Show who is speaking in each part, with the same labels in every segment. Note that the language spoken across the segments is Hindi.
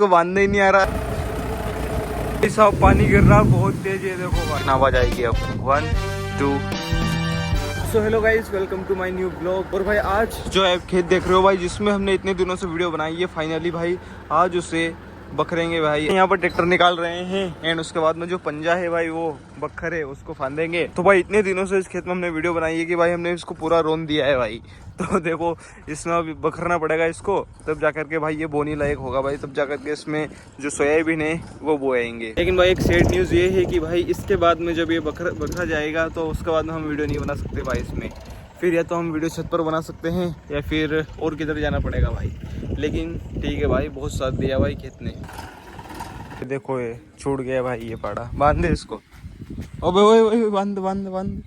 Speaker 1: इसको बांधने ही नहीं आ रहा। सब पानी गिर रहा बहुत तेज है, देखो भाई आवाज आएगी अब। 1 2। So hello guys, welcome to my new blog. और भाई आज जो है खेत देख रहे हो भाई, जिसमें हमने इतने दिनों से वीडियो बनाई है, फाइनली भाई आज उसे बखरेंगे भाई। यहाँ पर ट्रैक्टर निकाल रहे हैं एंड उसके बाद में जो पंजा है भाई वो बखर है उसको फांदेंगे। तो भाई इतने दिनों से इस खेत में हमने वीडियो बनाई है कि भाई हमने इसको पूरा रोन दिया है भाई। तो देखो इसमें अभी बखरना पड़ेगा इसको, तब जाकर के भाई ये बोनी लायक होगा भाई, तब जाकर के इसमें जो सोयाबीन है वो बोएंगे। लेकिन भाई एक सैड न्यूज़ ये है कि भाई इसके बाद में जब ये बखरा जाएगा तो उसके बाद में हम वीडियो नहीं बना सकते भाई इसमें। फिर या तो हम वीडियो छत पर बना सकते हैं या फिर और किधर जाना पड़ेगा भाई। लेकिन ठीक है भाई, बहुत साथ दिया भाई खेत ने। देखो ये छूट गया भाई, ये पाड़ा बांध दे इसको। ओबे ओए बांध बांध बांध,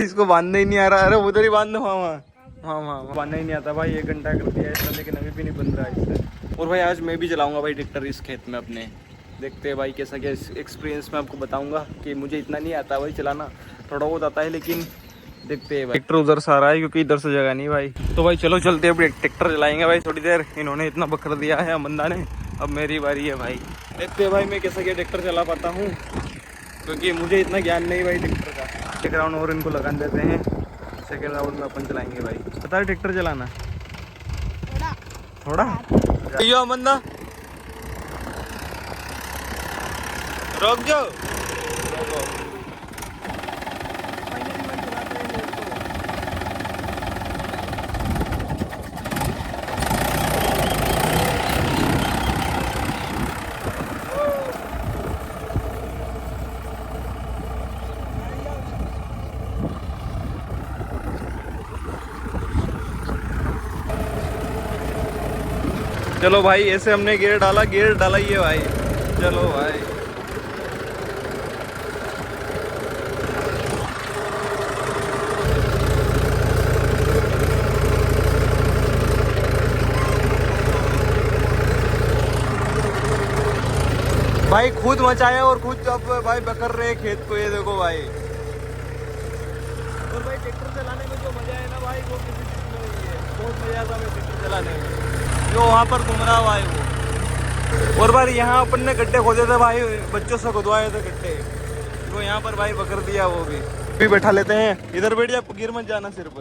Speaker 1: इसको बांधने ही नहीं आ रहा। अरे उधर ही बांध, हाँ बांधना ही नहीं आता भाई। 1 घंटा कर दिया इसने लेकिन अभी भी नहीं बन रहा इससे। और भाई आज मैं भी चलाऊंगा भाई ट्रैक्टर इस खेत में अपने। देखते हैं भाई कैसा क्या एक्सपीरियंस मैं आपको बताऊंगा कि मुझे इतना नहीं आता भाई चलाना, थोड़ा बहुत आता है लेकिन देखते हैं भाई। ट्रैक्टर उधर से आ रहा है क्योंकि इधर से जगह नहीं भाई। तो भाई चलो चलते हैं, ट्रैक्टर चलाएंगे भाई थोड़ी देर। इन्होंने इतना बकर दिया है बंदा ने, अब मेरी बारी है भाई। देखते हैं भाई मैं कैसा क्या ट्रैक्टर चला पाता हूँ, क्योंकि मुझे इतना ज्ञान नहीं भाई ट्रैक्टर का। एक राउंड और इनको लगा देते हैं, सेकेंड राउंड में अपन चलाएंगे भाई। पता है ट्रैक्टर चलाना थोड़ा यो बंदा रोक जाओ। चलो भाई ऐसे हमने गियर डाला ही है भाई। चलो भाई भाई खुद मचाया और खुद अब भाई बकर रहे खेत को, ये देखो भाई। और भाई ट्रैक्टर चलाने में जो मजा है ना भाई वो किसी चीज में नहीं है। बहुत मजा आता है ट्रैक्टर चलाने में, जो वहाँ पर घूम रहा भाई वो। और भाई यहाँ अपन ने गड्ढे खोदे थे भाई, बच्चों से खुदवाए थे गड्ढे, तो यहाँ पर भाई बकर दिया वो भी बैठा लेते हैं। इधर बैठ जा, गिर मत जाना सिर्फ।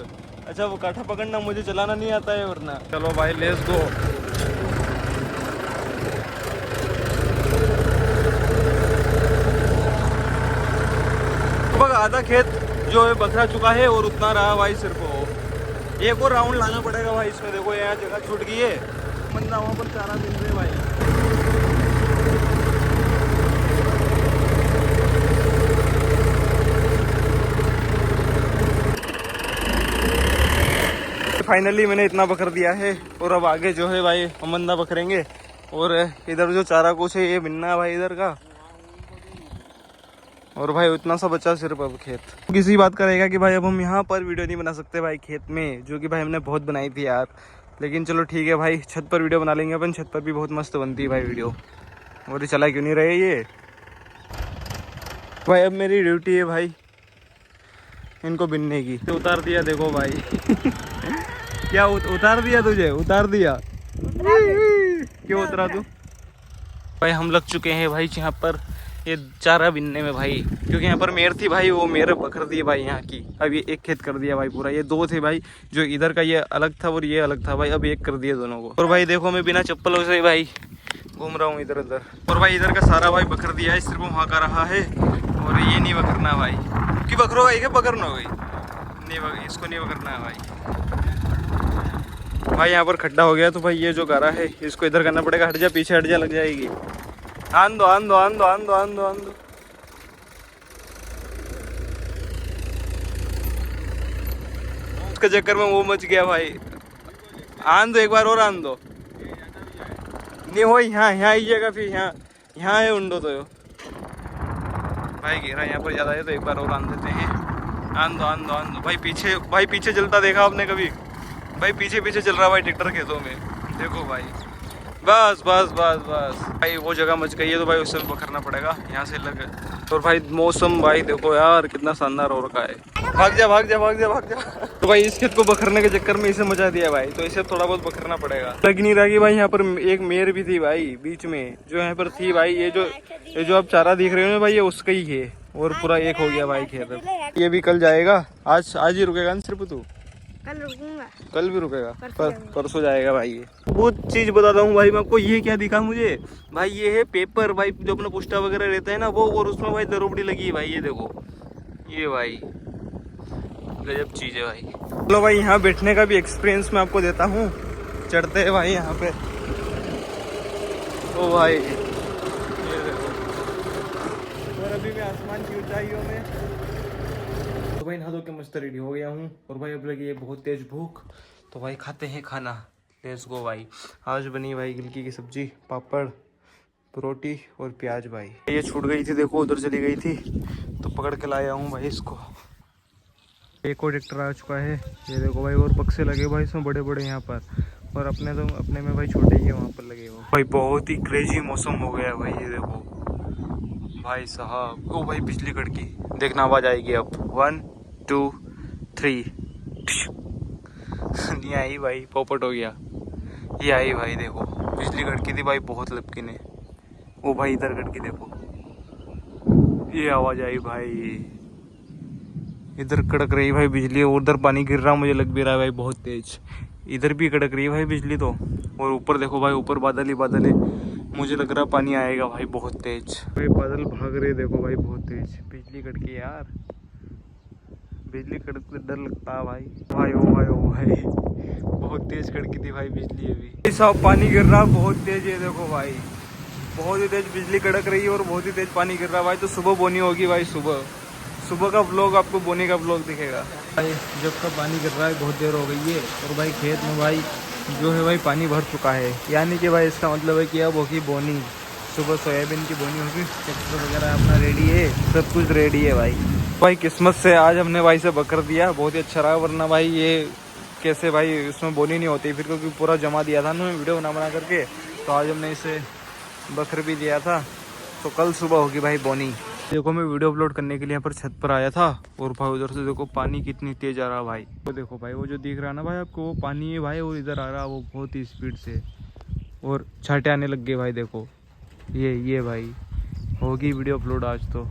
Speaker 1: अच्छा वो काठा पकड़ना मुझे चलाना नहीं आता है वरना। चलो भाई लेट्स गो। आधा खेत जो है बखरा चुका है और उतना रहा भाई सिर्फ वो। एक और राउंड लाना पड़ेगा भाई इसमें। देखो यहाँ जगह छूट गई है, बंदा वहाँ पर चारा दिन रहे भाई। फाइनली मैंने इतना बकर दिया है और अब आगे जो है भाई हम बंदा बकरेंगे। और इधर जो चारा कुछ है ये बिन्ना है भाई इधर का। और भाई इतना सा बचा सिर्फ अब खेत। किसी बात का रहेगा कि भाई अब हम यहाँ पर वीडियो नहीं बना सकते भाई खेत में, जो कि भाई हमने बहुत बनाई थी यार। लेकिन चलो ठीक है भाई, छत पर वीडियो बना लेंगे अपन। छत पर भी बहुत मस्त बनती है भाई वीडियो। और ये चला क्यों नहीं रहे ये भाई। अब मेरी ड्यूटी है भाई इनको बिनने की। तो उतार दिया देखो भाई। क्या उतार दिया तुझे? उतार दिया क्यों उतरा तू भाई? हम लग चुके हैं भाई यहाँ पर ये चारा बिनने में भाई, क्योंकि यहाँ पर मेर थी भाई, वो मेर बकर दी भाई यहाँ की। अब ये एक खेत कर दिया भाई पूरा। ये 2 थे भाई, जो इधर का ये अलग था और ये अलग था भाई, अब एक कर दिया दोनों को। और भाई देखो मैं बिना चप्पलों से भाई घूम रहा हूँ इधर उधर। और भाई इधर का सारा भाई बकर दिया है, सिर्फ वहाँ का रहा है। और ये नहीं बकरना भाई, कि बकरो भाई क्या बकरना हो गई नहीं, इसको नहीं बकरना है भाई। यहाँ पर खड्डा हो गया तो भाई ये जो गारा है इसको इधर करना पड़ेगा। हट जा पीछे, हट जा, लग जाएगी। आन दो। उसके चक्कर में वो मच गया भाई। आन दो एक बार और, आन दो। नहीं हो यहाँ आइएगा फिर यहाँ है उंडो तो यो भाई घेरा यहाँ पर ज्यादा है, तो एक बार और आन देते हैं। आन दो भाई पीछे चलता देखा आपने कभी? भाई पीछे चल रहा भाई ट्रैक्टर खेतों में। देखो भाई बस बस बस बस भाई, वो जगह मच गई है तो भाई उससे भी पकड़ना पड़ेगा यहाँ से लग। तो भाई मौसम भाई देखो यार कितना शानदार हो रखा है। भाग जा भाग जा भाग जा भाग जा। तो भाई इस खेत को बखरने के चक्कर में इसे मचा दिया भाई, तो इसे थोड़ा बहुत बखरना पड़ेगा। लग नहीं रहा कि भाई यहाँ पर एक मेयर भी थी भाई बीच में, जो यहाँ पर थी भाई। ये जो आप चारा दिख रहे हो ना भाई, ये उसका ही है। और पूरा एक हो गया भाई खेत। ये भी कल जाएगा, आज ही रुकेगा ना सिर्फ तू?
Speaker 2: कल रुकूंगा।
Speaker 1: कल भी रुकेगा? परसों जाएगा भाई। ये वो चीज बताता हूँ भाई मैं आपको, ये क्या दिखा मुझे भाई, ये है पेपर भाई, जो अपना पोस्टा वगैरह रहता है ना वो, और उसमें भाई दरोबड़ी लगी है भाई। ये देखो, ये भाई गजब चीज है भाई। चलो भाई, यहाँ बैठने का भी एक्सपीरियंस मैं आपको देता हूँ। चढ़ते हैं भाई यहाँ पे। ओ भाई ये देखो, और अभी मैं आसमान की ऊंचाइयों में। तो भाई नहा धो के मस्त रेडी हो गया हूँ, और भाई अब लगी है बहुत तेज भूख, तो भाई खाते हैं खाना। लेट्स गो भाई। आज बनी भाई गिलकी की सब्जी, पापड़, रोटी और प्याज भाई। ये छूट गई थी देखो, उधर चली गई थी तो पकड़ के लाया हूँ भाई इसको। एक और ट्रैक्टर आ चुका है, ये देखो भाई, और बक्से लगे भाई इसमें बड़े बड़े यहाँ पर, और अपने में भाई छोटे ही है वहाँ पर लगे हुए भाई। बहुत ही क्रेजी मौसम हो गया भाई, ये देखो भाई साहब। ओ भाई बिजली कड़की, देखना आवाज आएगी अब। 1 2 3 नहीं आई भाई, पोपट हो गया। ये आई भाई, देखो बिजली कड़की थी भाई, बहुत लपकी ने। वो भाई इधर कड़की देखो, ये आवाज आई भाई। इधर कड़क रही भाई बिजली, और उधर पानी गिर रहा मुझे लग भी रहा है भाई बहुत तेज। इधर भी कड़क रही है भाई बिजली तो, और ऊपर देखो भाई, ऊपर बादल ही बादल है। मुझे लग रहा पानी आएगा भाई बहुत तेज। भाई बादल भाग रहे देखो भाई बहुत तेज। बिजली कड़की यार, बिजली कड़कते डर लगता है भाई। भाई ओ भाई ओ भाई, बहुत तेज कड़की थी भाई बिजली। अभी सब पानी गिर रहा बहुत तेज है देखो भाई, बहुत ही तेज बिजली कड़क रही है और बहुत ही तेज पानी गिर रहा है भाई। तो सुबह बोनी होगी भाई, सुबह का व्लॉग आपको बोनी का व्लॉग दिखेगा भाई। जब का पानी गिर रहा है बहुत देर हो गई है, और भाई खेत में भाई जो है भाई पानी भर चुका है, यानी कि भाई इसका मतलब है कि अब होगी बोनी। सुबह सोयाबीन की बोनी होगी, ट्रैक्टर वगैरह अपना रेडी है, सब कुछ रेडी है भाई। भाई किस्मत से आज हमने भाई से बकर दिया, बहुत ही अच्छा रहा। वरना भाई ये कैसे भाई इसमें बोनी नहीं होती फिर, क्योंकि पूरा जमा दिया था ना वीडियो बना करके। तो आज हमने इसे बकर भी दिया था, तो कल सुबह होगी भाई बोनी। देखो मैं वीडियो अपलोड करने के लिए यहाँ पर छत पर आया था, और भाई उधर से देखो पानी कितनी तेज आ रहा है भाई। वो देखो भाई, वो जो दिख रहा है ना भाई आपको, वो पानी है भाई, और इधर आ रहा है वो बहुत ही स्पीड से, और छाटे आने लग गए भाई। देखो ये भाई होगी वीडियो अपलोड आज तो।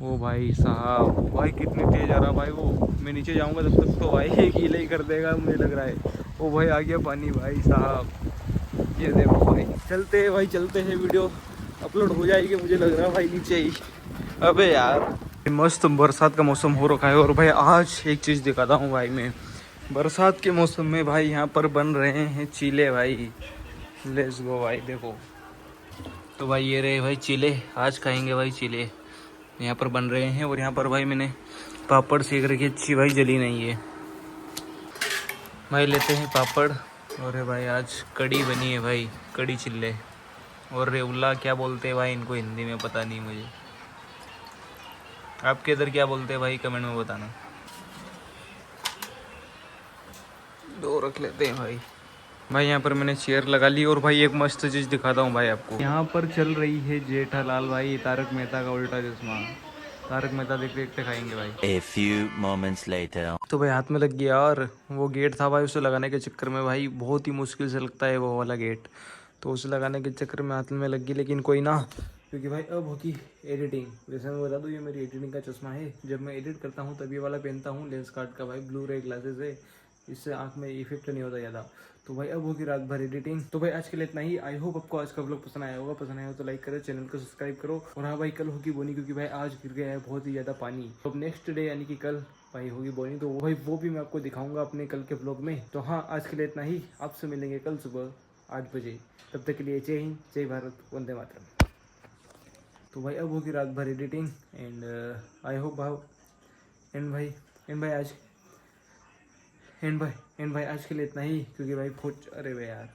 Speaker 1: ओ भाई साहब, भाई कितनी तेज आ रहा भाई वो। मैं नीचे जाऊंगा तब तक तो भाई गीला ही कर देगा मुझे लग रहा है। ओ भाई आ गया पानी भाई साहब। ये देखो भाई, चलते हैं भाई, चलते हैं, वीडियो अपलोड हो जाएगी मुझे लग रहा है भाई नीचे ही। अबे यार मस्त बरसात का मौसम हो रखा है, और भाई आज एक चीज़ दिखाता हूँ भाई मैं। बरसात के मौसम में भाई यहाँ पर बन रहे हैं चीले भाई। लेट्स गो भाई। देखो तो भाई ये रहे भाई चीले, आज खाएंगे भाई चीले। यहाँ पर बन रहे हैं, और यहाँ पर भाई मैंने पापड़ सेक रखी अच्छी भाई, जली नहीं है भाई। लेते हैं पापड़, और भाई आज कड़ी बनी है भाई, कड़ी चिल्ले। और रेवला क्या बोलते हैं भाई इनको हिंदी में, पता नहीं मुझे। आपके इधर क्या बोलते हैं भाई, कमेंट में बताना। दो रख लेते हैं भाई। भाई यहाँ पर मैंने चेयर लगा ली, और भाई एक मस्त चीज़ दिखाता हूँ भाई आपको। यहाँ पर चल रही है जेठालाल भाई, तारक मेहता का उल्टा चश्मा। तारक मेहता देखते देखते खाएंगे भाई।
Speaker 3: A few moments later.
Speaker 1: तो भाई हाथ में लग गया, और वो गेट था भाई, उसे लगाने के चक्कर में भाई बहुत ही मुश्किल से लगता है वो वाला गेट। तो उसे लगाने के चक्कर में हाथ में लग गई, लेकिन कोई ना, क्योंकि भाई अब होगी एडिटिंग। जैसे मैं बता दूँ, ये मेरी एडिटिंग का चश्मा है। जब मैं एडिट करता हूँ तब ये वाला पहनता हूँ, लेंस कार्ड का भाई, ब्लू रे ग्लासेस है, इससे आँख में इफेक्ट नहीं होता ज़्यादा। तो भाई अब होगी रात भर एडिटिंग। तो भाई आज के लिए इतना ही। आई होप आपको आज का व्लॉग पसंद आया होगा। पसंद आया हो तो लाइक करो, चैनल को सब्सक्राइब करो। और हाँ भाई, कल होगी बोनी, क्योंकि भाई आज गिर गया है बहुत ही ज़्यादा पानी। तो अब नेक्स्ट डे यानी कि कल भाई होगी बोनी, तो भाई वो भी मैं आपको दिखाऊंगा अपने कल के व्लॉग में। तो हाँ, आज के लिए इतना ही। आपसे मिलेंगे कल सुबह 8 बजे। तब तक के लिए जय हिंद, जय भारत, वंदे मातरम। तो भाई अब होगी रात भर एडिटिंग, एंड आई होप भाव एंड भाई आज के लिए इतना ही, क्योंकि भाई अरे भाई यार